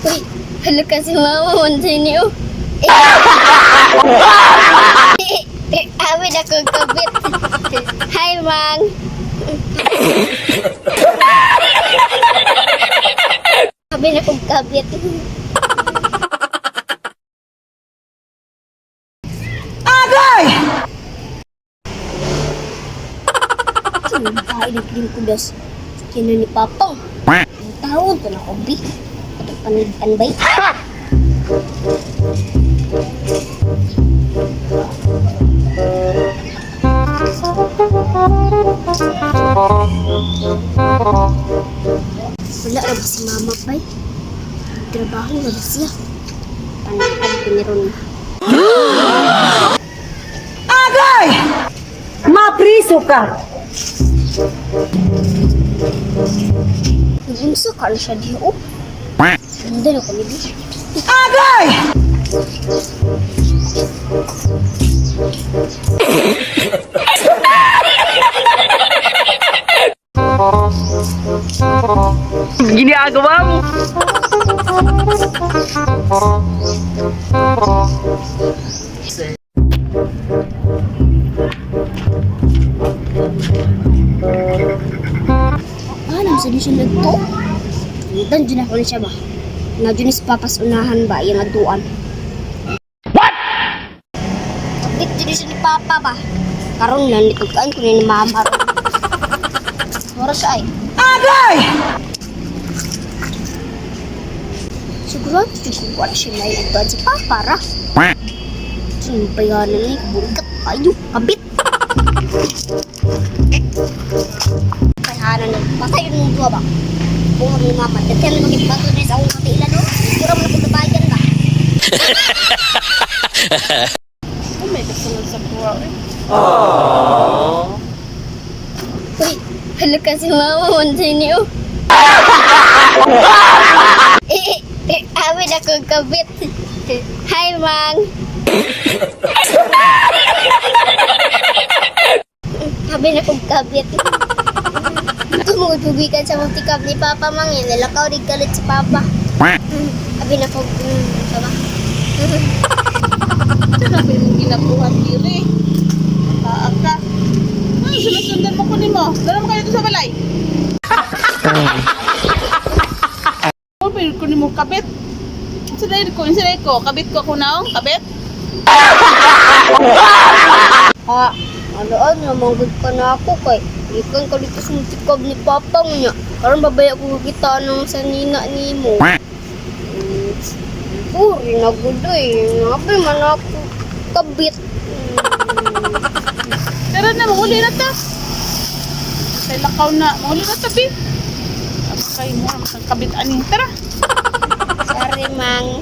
Uy, halo kasi mama mo niyo. Amin ako kabit. Hi, Mang. Amin ako kabit. Agay! Tayo nagling ko das. Kino ni Papang. Ang tawag ko na kobi. Panbay. Wala na ba si Mama Bay? Trabaho na ba siya? Panaan ko ni Ron. Agay! Mapriso ka! Naging ka na siya di oh. Hindi na kami di. Agay! Ginagawa mo! Anong solusyon na ito? Dan dyan ako na siya ba? Nga dyan si Papas unahan ba? Yung aduan. What? Kapit dyan siya ni Papa ba? Karoon lang, nitugaan ko na ni Mama. Oras ay. Agay! Siguro, siguro siya na yung aduan si Papa ra. Siyempre nga na ni, bugat kayo, kabit. Kaya na patay yung dua ba? Bunga ni Mama, datihan na magigbato na sa akong katila no? Siguro mo na pagbabayan ba? May kasunod sa kuha eh. Uy, halo kasi Mama mo niyo. Amin ako kabit. Hi, Mang. Amin ako kabit. Tumutubigan sa multikab ni Papa, Mang. Yan, nalakaw rin galit si Papa. Amin ako, sama. Ito na ba yung ginabuhan diri? Taag ka. Ay, sinasundan mo ko ni mo. Dala mo kayo dito sa balay. Ano ba yun ko ni mo kabit? Sinay ko, kabit ko ako naong, kabit? Ano namanggod ka na ako kay ikan ka dito sa multikab ni Papa niya. Karon babaya ko kita ng sanina ni mo. Puri na gudoy. Nabi man ako kabit. Tara na, mahuli na ta. Kay lakaw na, mahuli na ta, Bi. Kay mo, kabit ani. Tara. Sorry, Mang.